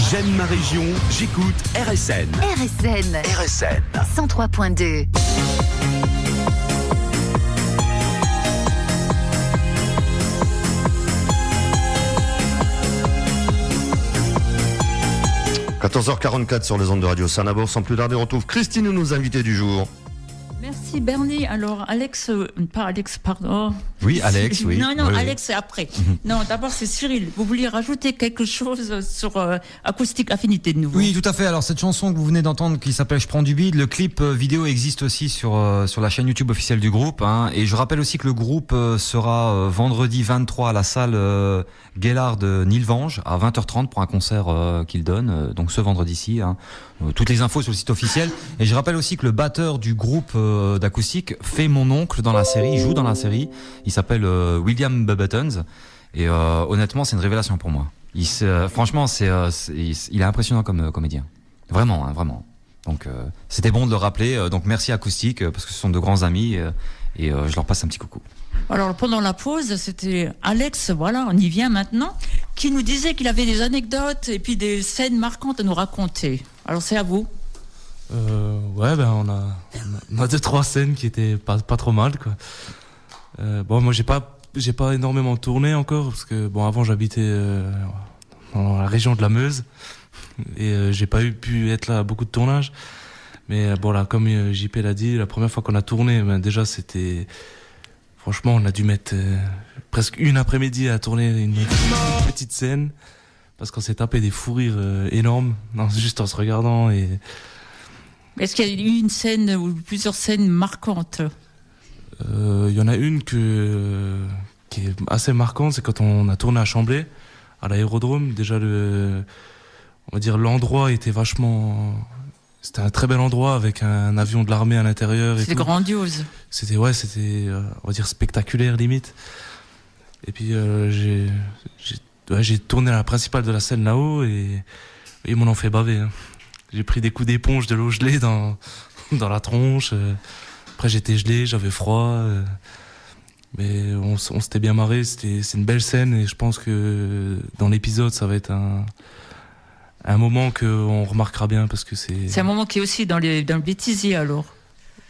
J'aime ma région, j'écoute RSN. RSN 103.2. – 14h44 sur les ondes de Radio Saint-Nabour. Sans plus tarder, on retrouve Christine, nos invités du jour. Merci Bernie. Alors Alex, pas Alex, pardon. Oui, Alex, oui. Non, oui, Alex c'est après. Non, d'abord c'est Cyril. Vous vouliez rajouter quelque chose sur Acoustique Affinité de nouveau? Oui, tout à fait. Alors cette chanson que vous venez d'entendre qui s'appelle Je prends du bide, le clip vidéo existe aussi sur la chaîne YouTube officielle du groupe. Et je rappelle aussi que le groupe sera vendredi 23 à la salle Gaillard de Nilvange à 20h30 pour un concert qu'il donne. Donc ce vendredi-ci. Toutes les infos sur le site officiel. Et je rappelle aussi que le batteur du groupe d'acoustique fait mon oncle dans la série, il joue dans la série. Il s'appelle William Buttons. Et honnêtement, c'est une révélation pour moi. Franchement, il est impressionnant comme comédien. Vraiment, vraiment. Donc c'était bon de le rappeler. Donc merci Acoustique parce que ce sont de grands amis et je leur passe un petit coucou. Alors pendant la pause, c'était Alex, voilà, on y vient maintenant, qui nous disait qu'il avait des anecdotes et puis des scènes marquantes à nous raconter. Alors c'est à vous. Ouais, on a 2-3 scènes qui étaient pas trop mal, quoi. Moi j'ai pas énormément tourné encore parce que avant j'habitais dans la région de la Meuse et j'ai pas pu être là à beaucoup de tournages. Mais là, comme JP l'a dit, la première fois qu'on a tourné, déjà c'était... Franchement, on a dû mettre presque une après-midi à tourner une petite scène parce qu'on s'est tapé des fous rires énormes, juste en se regardant. Est-ce qu'il y a eu une scène ou plusieurs scènes marquantes? Il y en a une qui est assez marquante, c'est quand on a tourné à Chamblay, à l'aérodrome. Déjà, on va dire l'endroit était vachement... C'était un très bel endroit avec un avion de l'armée à l'intérieur. C'était grandiose. C'était, on va dire, spectaculaire limite. Et puis j'ai tourné à la principale de la scène là-haut et ils m'en ont fait baver. J'ai pris des coups d'éponge, de l'eau gelée dans la tronche. Après j'étais gelé, j'avais froid. Mais on s'était bien marré. C'est une belle scène et je pense que dans l'épisode ça va être un moment qu'on remarquera bien parce que c'est un moment qui est aussi dans le bêtisier alors.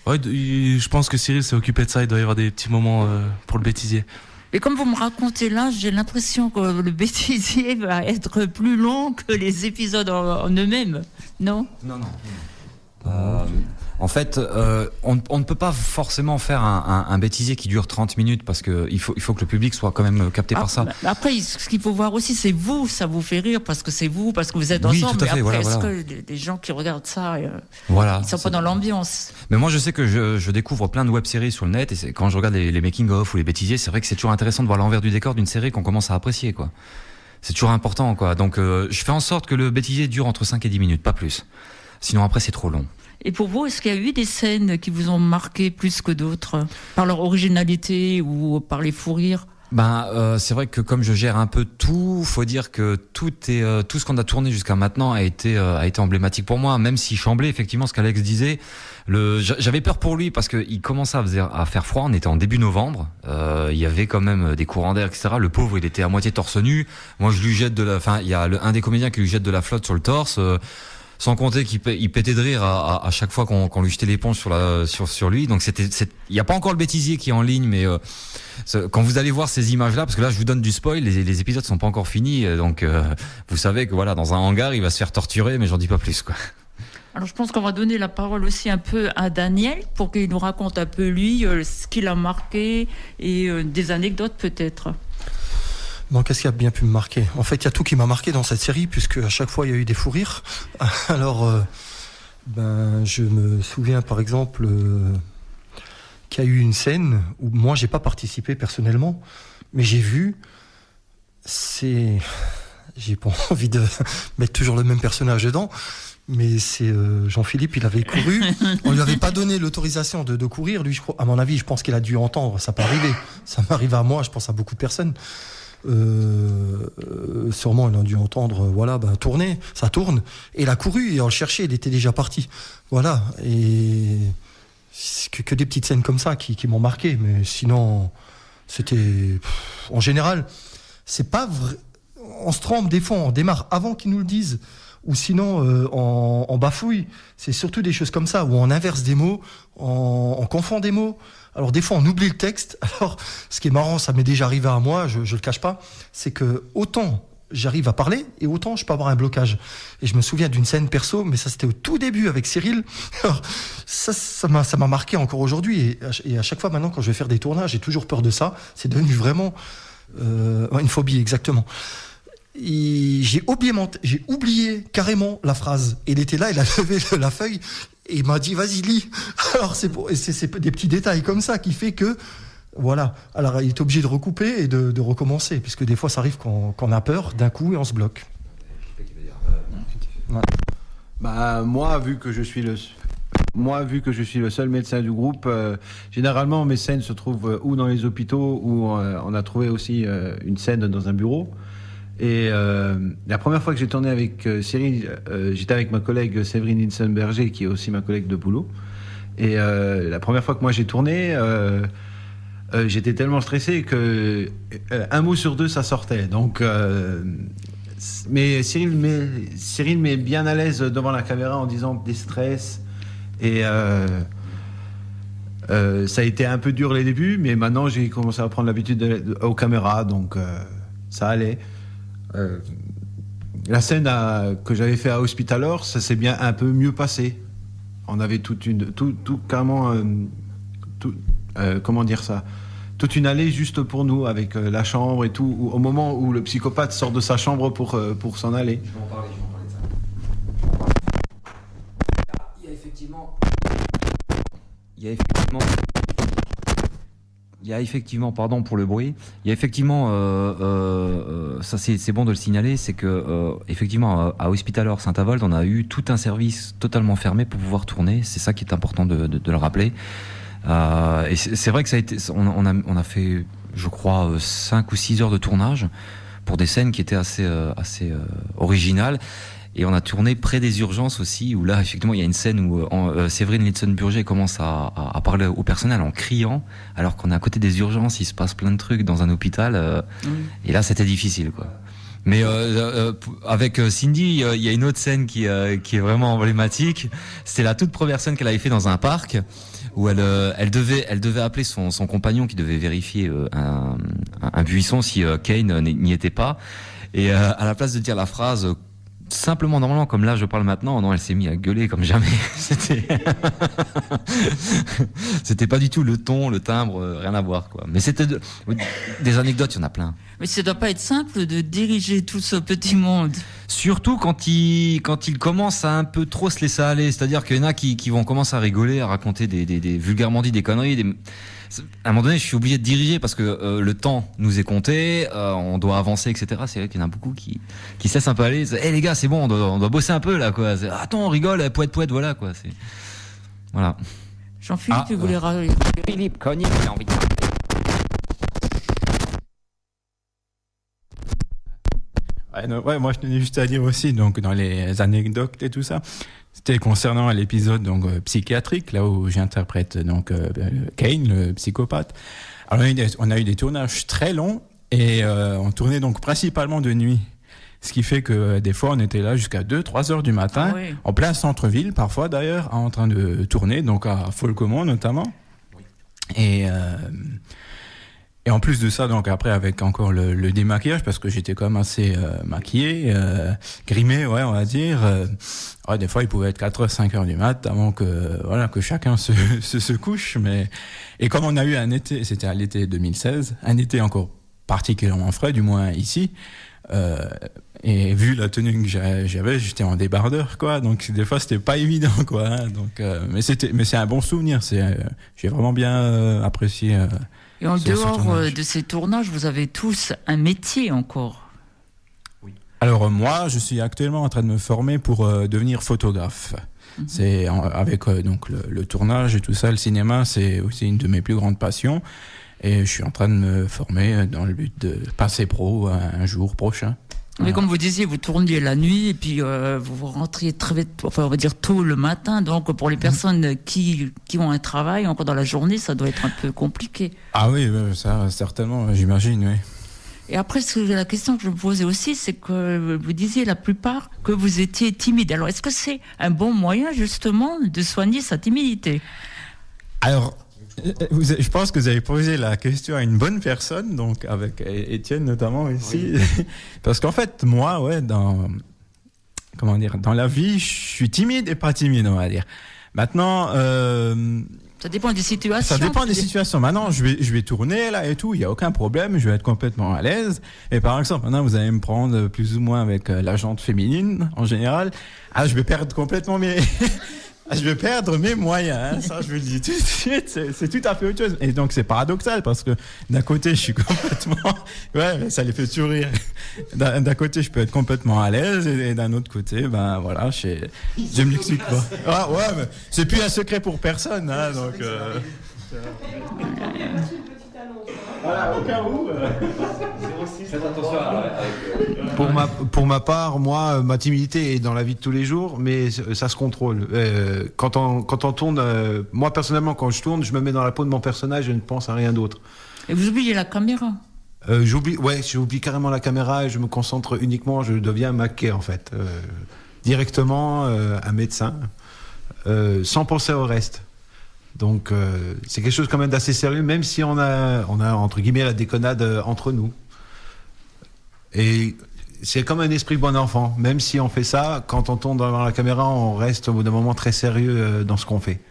Ouais, je pense que Cyril s'est occupé de ça, il doit y avoir des petits moments pour le bêtisier. Et comme vous me racontez là, j'ai l'impression que le bêtisier va être plus long que les épisodes en eux-mêmes, non? Non. En fait, on ne peut pas forcément faire un bêtisier qui dure 30 minutes parce que il faut que le public soit quand même capté par ça. Après, ce qu'il faut voir aussi, c'est vous, ça vous fait rire parce que c'est vous, parce que vous êtes oui, ensemble. Tout à fait, mais après, voilà. est-ce que les gens qui regardent ça, ils sont pas dans l'ambiance? Mais moi, je sais que je découvre plein de web-séries sur le net et quand je regarde les making-of ou les bêtisiers, c'est vrai que c'est toujours intéressant de voir l'envers du décor d'une série qu'on commence à apprécier, quoi. C'est toujours important, quoi. Donc, je fais en sorte que le bêtisier dure entre 5 et 10 minutes, pas plus. Sinon, après, c'est trop long. Et pour vous, est-ce qu'il y a eu des scènes qui vous ont marqué plus que d'autres, par leur originalité ou par les fous rires? C'est vrai que comme je gère un peu tout, faut dire que tout ce qu'on a tourné jusqu'à maintenant a été emblématique pour moi. Même si Chamblay, effectivement, ce qu'Alex disait, j'avais peur pour lui parce que il commençait à faire froid. On était en début novembre. Il y avait quand même des courants d'air, etc. Le pauvre, il était à moitié torse nu. Moi, je lui jette il y a un des comédiens qui lui jette de la flotte sur le torse. Sans compter qu'il pétait de rire à chaque fois qu'on lui jetait l'éponge sur lui. Donc il y a pas encore le bêtisier qui est en ligne, mais quand vous allez voir ces images-là, parce que là je vous donne du spoil, les épisodes sont pas encore finis, donc vous savez que voilà, dans un hangar il va se faire torturer, mais j'en dis pas plus, quoi. Alors je pense qu'on va donner la parole aussi un peu à Daniel pour qu'il nous raconte un peu lui ce qu'il a marqué et des anecdotes peut-être. Donc, qu'est-ce qui a bien pu me marquer? En fait, il y a tout qui m'a marqué dans cette série, puisque à chaque fois, il y a eu des fous rires. Alors, je me souviens, par exemple, qu'il y a eu une scène où moi, j'ai pas participé personnellement, mais j'ai vu, j'ai pas envie de mettre toujours le même personnage dedans, mais c'est Jean-Philippe, il avait couru, on lui avait pas donné l'autorisation de courir. Lui, à mon avis, je pense qu'il a dû entendre, ça peut arriver. Ça m'arrive à moi, je pense à beaucoup de personnes. Sûrement il a dû entendre tourner, ça tourne, et il a couru et on le cherchait, il était déjà parti, voilà. Et que des petites scènes comme ça qui m'ont marqué, mais sinon c'était en général c'est pas vrai. on se trompe des fois, on démarre avant qu'ils nous le disent. Ou sinon, on bafouille. C'est surtout des choses comme ça, où on inverse des mots, on confond des mots. Alors des fois, on oublie le texte. Alors, ce qui est marrant, ça m'est déjà arrivé à moi, je le cache pas, c'est que autant j'arrive à parler, et autant je peux avoir un blocage. Et je me souviens d'une scène perso, mais ça c'était au tout début avec Cyril. Alors, ça m'a marqué encore aujourd'hui. Et à chaque fois maintenant, quand je vais faire des tournages, j'ai toujours peur de ça. C'est devenu vraiment une phobie, exactement. J'ai oublié carrément la phrase. Il était là, il a levé la feuille et il m'a dit vas-y lis. Alors c'est des petits détails comme ça qui fait que voilà. Alors il est obligé de recouper et de recommencer, puisque des fois ça arrive qu'on a peur d'un coup et on se bloque. Ouais. Bah moi vu que je suis le seul médecin du groupe, généralement mes scènes se trouvent ou dans les hôpitaux ou on a trouvé aussi une scène dans un bureau. Et la première fois que j'ai tourné avec Cyril, j'étais avec ma collègue Séverine Nielsen-Berger, qui est aussi ma collègue de boulot. Et la première fois que moi j'ai tourné, j'étais tellement stressé que un mot sur deux ça sortait. Donc, mais Cyril m'est bien à l'aise devant la caméra en disant des stress. Et ça a été un peu dur les débuts, mais maintenant j'ai commencé à prendre l'habitude aux caméras, donc ça allait. La scène que j'avais fait à Hospitalor, ça s'est bien un peu mieux passé. On avait comment dire ça, toute une allée juste pour nous avec la chambre et tout. Au moment où le psychopathe sort de sa chambre pour s'en aller. Je vais en parler de ça. Il y a effectivement, pardon pour le bruit. Il y a effectivement, ça c'est bon de le signaler, c'est que effectivement à Hospitalor Saint-Avold, on a eu tout un service totalement fermé pour pouvoir tourner. C'est ça qui est important de le rappeler. Et c'est vrai que ça a été, on a fait, je crois, 5 ou 6 heures de tournage pour des scènes qui étaient assez originales. Et on a tourné près des urgences aussi, où là, effectivement, il y a une scène où Séverine Nielsen-Berger commence à parler au personnel en criant, alors qu'on est à côté des urgences, il se passe plein de trucs dans un hôpital. Et là, c'était difficile, quoi. Mais avec Cindy, il y a une autre scène qui est vraiment emblématique. C'était la toute première scène qu'elle avait fait dans un parc, où elle devait appeler son compagnon qui devait vérifier un buisson si Kane n'y était pas. Et à la place de dire la phrase simplement, normalement, comme là je parle maintenant, non, elle s'est mise à gueuler comme jamais. C'était pas du tout le ton, le timbre, rien à voir, quoi. Mais c'était des anecdotes, il y en a plein. Mais ça doit pas être simple de diriger tout ce petit monde. Surtout quand il commence à un peu trop se laisser aller. C'est-à-dire qu'il y en a qui vont commencer à rigoler, à raconter des vulgairement dit des conneries. À un moment donné, je suis obligé de diriger parce que le temps nous est compté, on doit avancer, etc. C'est vrai qu'il y en a beaucoup qui se laissent un peu aller. Les gars, c'est bon, on doit bosser un peu là, quoi. Attends, on rigole, poète, voilà, quoi. Voilà. Jean-Philippe, tu voulais rajouter. Philippe Cognier, il a envie de... Ouais, moi je tenais juste à dire aussi, donc dans les anecdotes et tout ça, c'était concernant l'épisode donc psychiatrique, là où j'interprète donc Kane, le psychopathe. Alors on a eu des tournages très longs et on tournait donc principalement de nuit. Ce qui fait que des fois on était là jusqu'à 2-3 heures du matin, en plein centre-ville parfois d'ailleurs, en train de tourner, donc à Folcomont notamment. Oui. Et en plus de ça, donc après avec encore le démaquillage, parce que j'étais quand même assez maquillé, grimé, ouais, on va dire. Des fois, il pouvait être 4h, 5h du mat avant que chacun se couche. Et comme on a eu un été, c'était à l'été 2016, un été encore particulièrement frais, du moins ici. Et vu la tenue que j'avais, j'étais en débardeur, quoi. Donc des fois, c'était pas évident, quoi. Hein. Donc, mais c'est un bon souvenir. J'ai vraiment bien apprécié. Et en dehors de ces tournages, vous avez tous un métier encore. Oui. Alors moi, je suis actuellement en train de me former pour devenir photographe. Mm-hmm. C'est avec donc le tournage et tout ça, le cinéma, c'est aussi une de mes plus grandes passions. Et je suis en train de me former dans le but de passer pro un jour prochain. Mais comme vous disiez, vous tourniez la nuit et puis vous rentriez très vite, enfin on va dire tôt le matin. Donc pour les personnes qui ont un travail encore dans la journée, ça doit être un peu compliqué. Ah oui, ça certainement, j'imagine, oui. Et après, la question que je me posais aussi, c'est que vous disiez la plupart que vous étiez timide. Alors, est-ce que c'est un bon moyen, justement, de soigner sa timidité? Alors, je pense que vous avez posé la question à une bonne personne, donc avec Étienne notamment ici. Oui. Parce qu'en fait, moi, dans la vie, je suis timide et pas timide, on va dire. Maintenant... ça dépend des situations. Ça dépend des situations. Maintenant, je vais tourner là et tout, il n'y a aucun problème, je vais être complètement à l'aise. Et par exemple, maintenant, vous allez me prendre plus ou moins avec la jante féminine, en général. Ah, je vais perdre complètement je vais perdre mes moyens, hein. Ça je vous le dis tout de suite, c'est tout à fait autre chose. Et donc c'est paradoxal parce que d'un côté je suis complètement... Ouais, ça les fait sourire. D'un côté je peux être complètement à l'aise et d'un autre côté, ben voilà, je me l'explique pas. Ah, ouais, mais c'est plus un secret pour personne, hein, donc... Voilà, au cas où. Faites attention Pour ma part, moi, ma timidité est dans la vie de tous les jours, mais ça se contrôle. Quand on tourne, moi personnellement, quand je tourne, je me mets dans la peau de mon personnage, je ne pense à rien d'autre. Et vous oubliez la caméra? J'oublie carrément la caméra et je me concentre uniquement, je deviens maquet en fait. Directement un médecin, sans penser au reste. Donc c'est quelque chose quand même d'assez sérieux, même si on a entre guillemets la déconnade entre nous. Et c'est comme un esprit bon enfant. Même si on fait ça, quand on tourne devant la caméra, on reste au bout d'un moment très sérieux dans ce qu'on fait.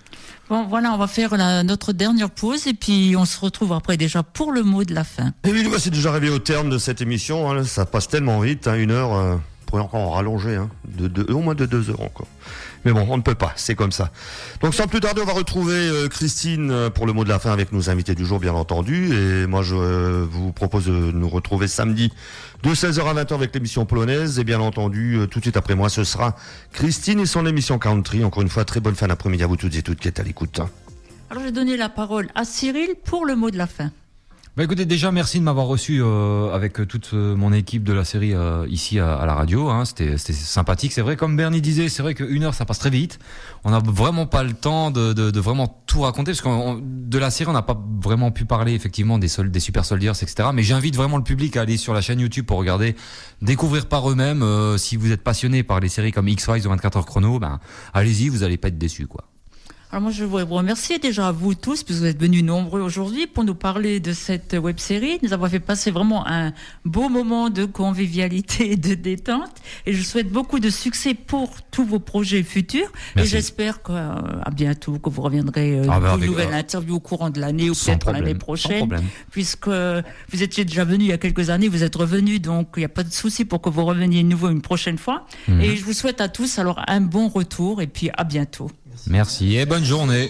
Bon, voilà, on va faire notre dernière pause et puis on se retrouve après déjà pour le mot de la fin. Et oui, c'est déjà arrivé au terme de cette émission. Hein. Ça passe tellement vite, hein, 1 heure. On pourrait encore en rallonger, hein, au moins de 2 heures encore. Mais bon, on ne peut pas, c'est comme ça. Donc sans plus tarder, on va retrouver Christine pour le mot de la fin avec nos invités du jour, bien entendu. Et moi, je vous propose de nous retrouver samedi de 16h à 20h avec l'émission polonaise. Et bien entendu, tout de suite après moi, ce sera Christine et son émission Country. Encore une fois, très bonne fin d'après-midi à vous toutes et toutes qui êtes à l'écoute. Alors, je vais donner la parole à Cyril pour le mot de la fin. Bah écoutez, déjà merci de m'avoir reçu avec toute mon équipe de la série ici à la radio, hein. C'était sympathique, c'est vrai, comme Bernie disait, c'est vrai qu'1 heure ça passe très vite, on n'a vraiment pas le temps de vraiment tout raconter, parce que de la série on n'a pas vraiment pu parler effectivement des Super Soldiers, etc. Mais j'invite vraiment le public à aller sur la chaîne YouTube pour regarder, découvrir par eux-mêmes. Si vous êtes passionné par les séries comme X-Files ou 24 heures chrono, ben allez-y, vous allez pas être déçus, quoi. Alors moi, je voudrais vous remercier déjà à vous tous, puisque vous êtes venus nombreux aujourd'hui pour nous parler de cette web-série. Nous avons fait passer vraiment un beau moment de convivialité et de détente. Et je souhaite beaucoup de succès pour tous vos projets futurs. Merci. Et j'espère qu'à bientôt, que vous reviendrez pour une nouvelle interview au courant de l'année ou peut-être l'année prochaine. Puisque vous étiez déjà venu il y a quelques années, vous êtes revenu, donc il n'y a pas de souci pour que vous reveniez de nouveau une prochaine fois. Et je vous souhaite à tous alors un bon retour et puis à bientôt. Merci et bonne journée.